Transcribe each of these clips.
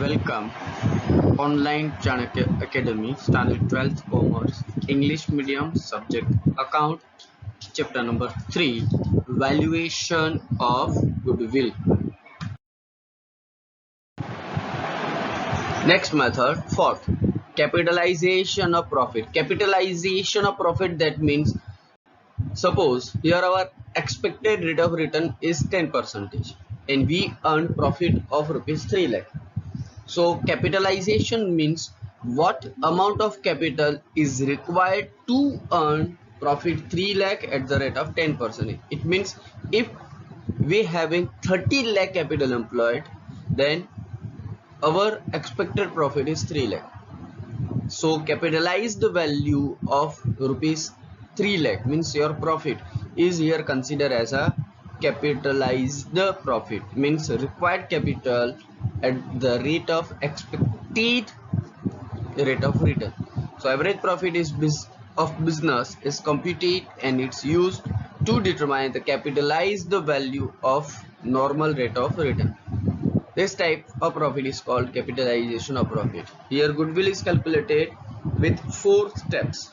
Welcome, Online Chanakya Academy, Standard 12th Commerce, English Medium, Subject Account, Chapter number 3, Valuation of Goodwill. Next method, fourth, capitalization of profit. Capitalization of profit, that means suppose here our expected rate of return is 10% and we earned profit of rupees 3 lakh. So capitalization means what amount of capital is required to earn profit 3 lakh at the rate of 10%. It means if we having 30 lakh capital employed, then our expected profit is 3 lakh. So capitalized value of rupees 3 lakh means your profit is here considered as a capitalized profit, means required capital at the rate of expected rate of return. So average profit is of business is computed and it's used to determine the capitalized value of normal rate of return. This type of profit is called capitalization of profit. Here goodwill is calculated with 4 steps.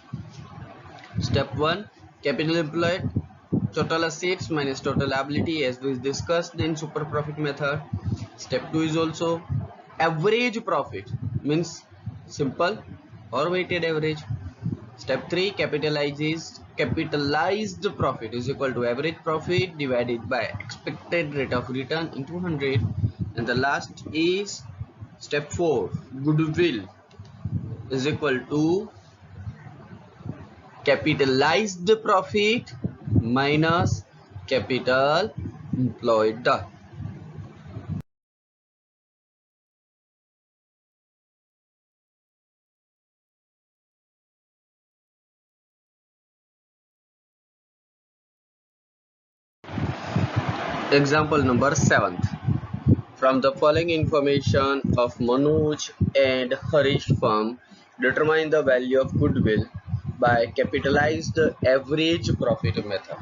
Step 1, capital employed, total assets minus total liability, as we discussed in super profit method. Step 2 is also average profit, means simple or weighted average. Step 3, capitalized profit is equal to average profit divided by expected rate of return into 100. And the last is step 4, goodwill is equal to capitalized profit minus capital employed. Example number 7. From the following information of Manoj and Harish firm, determine the value of goodwill by capitalized average profit method.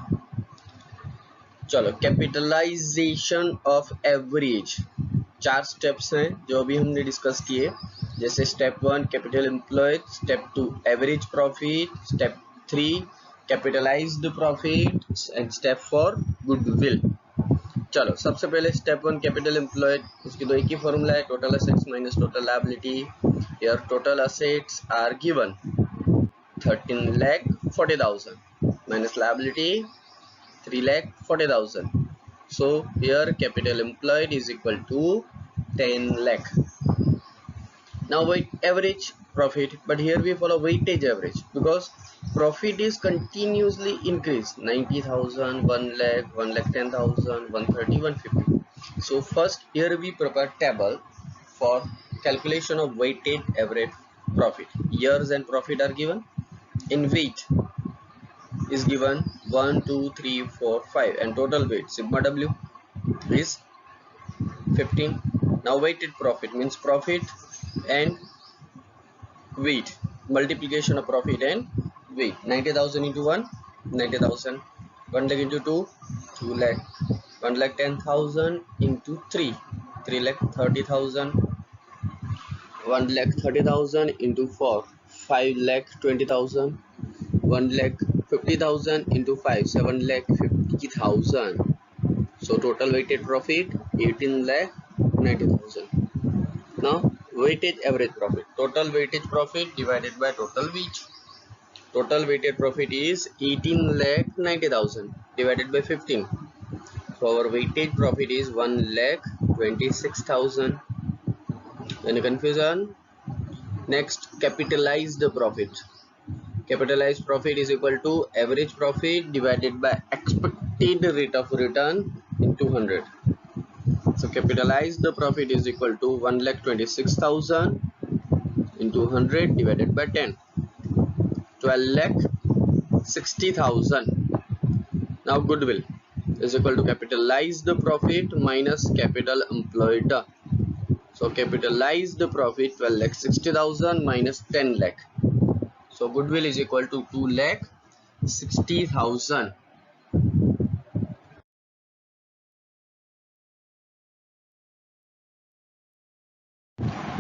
चलो capitalisation of average 4 steps हैं जो अभी हमने discuss किए, जैसे step 1 capital employed, step 2 average profit, step 3 capitalised profit and step 4 goodwill. चलो सबसे पहले स्टेप 1 कैपिटल एम्प्लॉयड, उसकी तो एक ही फॉर्मूला है, total assets minus total liability. Here total assets are given 13,40,000 minus liability 3,40,000. So here capital employed is equal to 10 lakh. Now wait average profit, but here we follow weightage average because profit is continuously increased, 90,000, 1 lakh, 1,10,000, 130, 150. So first here we prepare table for calculation of weighted average profit. Years and profit are given. In weight is given 1, 2, 3, 4, 5 and total weight sigma w is 15. Now weighted profit means profit and weight, multiplication of profit and weight. 90,000 into 1, 90,000. 1 lakh into 2, 2 lakh. 1,10,000 into 3, 3,30,000. 1,30,000 into 4, 5,20,000. 1,50,000 into 5, 7,50,000. So total weighted profit 18,90,000. Now weighted average profit, total weighted profit divided by total weight. Total weighted profit is 18,90,000 divided by 15. So our weighted profit is 1,26,000. Any confusion? Next, capitalized profit. Capitalized profit is equal to average profit divided by expected rate of return into 100. So capitalized profit is equal to 1,26,000 into 100 divided by 10, 12,60,000. Now goodwill is equal to capitalized profit minus capital employed. So capitalized profit 12,60,000 minus 10 lakh. So goodwill is equal to 2,60,000.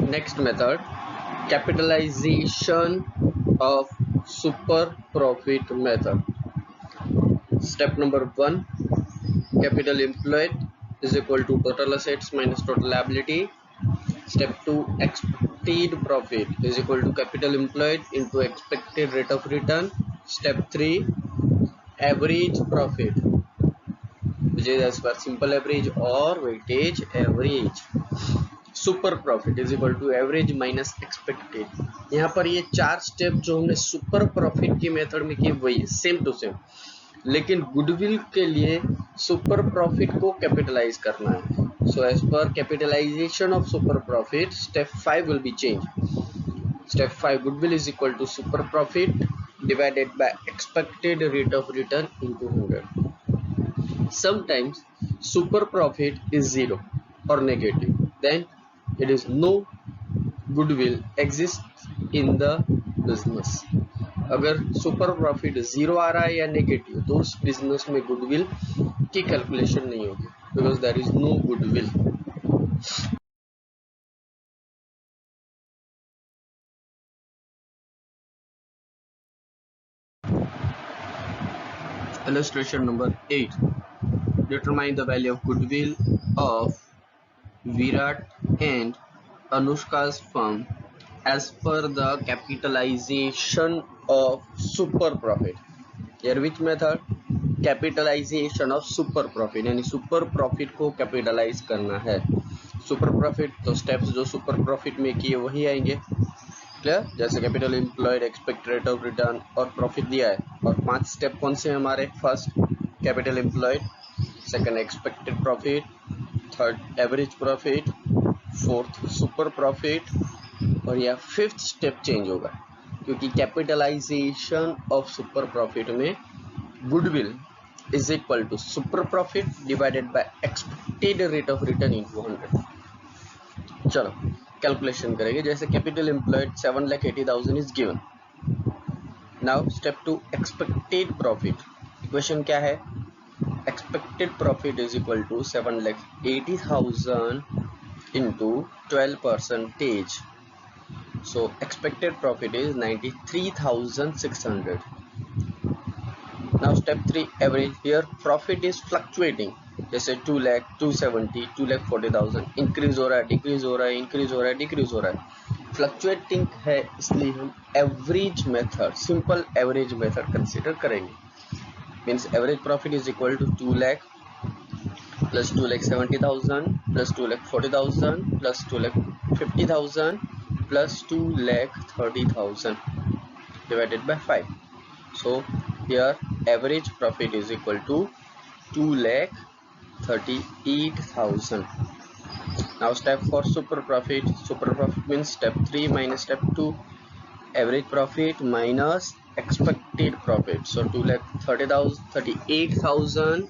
Next method, capitalization of super profit method. Step number 1, capital employed is equal to total assets minus total liability. Step 2, expected profit is equal to capital employed into expected rate of return. Step 3, average profit, which is as per simple average or weightage average. Super profit is equal to average minus expected. यहाँ पर ये 4 step जो हमने super profit की method में किए वही है, सेम टू सेम, लेकिन गुडविल के लिए सुपर प्रॉफिट को कैपिटलाइज करना है। So as per capitalization of super profit step 5 will be change. Step 5, goodwill is equal to super profit divided by expected rate of return into 100. Sometimes super profit is 0 or negative, then it is no goodwill exists in the business. अगर super profit 0 आ रहा है या negative तो उस business में goodwill की calculation नहीं होगी, because there is no goodwill. Illustration number 8. Determine the value of goodwill of Virat and Anushka's firm as per the capitalization of super profit. Here which method? Capitalization of super profit, यानी super profit को capitalize करना है। super profit तो steps जो super profit में किए वही आएंगे, क्लियर? जैसे capital employed, expected rate of return और प्रॉफिट दिया है। और 5 स्टेप कौन से हमारे? First capital employed, second expected profit, third average profit, fourth super profit, और यह 5th स्टेप चेंज होगा क्योंकि कैपिटलाइजेशन ऑफ सुपर प्रॉफिट में goodwill is equal to super profit divided by expected rate of return into 100। चलो calculation करेंगे। जैसे capital employed 7,80,000 is given. Now step 2, expected profit. Equation क्या है? Expected profit is equal to 7,80,000 into 12%. So expected profit is 93,600. Now step 3, average. Here profit is fluctuating, जैसे 2 lakh, 270, 2,40,000, increase हो रहा है, decrease हो रहा है, इंक्रीज हो रहा है, डिक्रीज हो रहा है, फ्लक्चुएटिंग है, इसलिए हम average method, simple average method consider करेंगे। Means average profit is equal to 2 lakh plus 2,70,000 plus 2,40,000 plus 2,50,000 plus 2,30,000 divided by 5. So here average profit is equal to 2,38,000. Now step for super profit. Super profit means step 3 minus step 2, average profit minus expected profit. So 2,38,000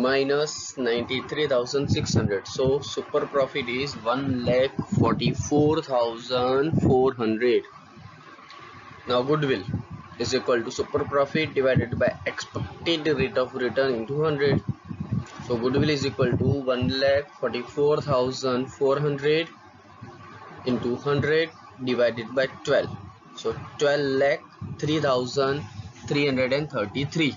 minus 93,600. So super profit is 1,44,400. Now goodwill is equal to super profit divided by expected rate of return into 100. So goodwill is equal to 1,44,400 into 100 divided by 12. So 12,03,333.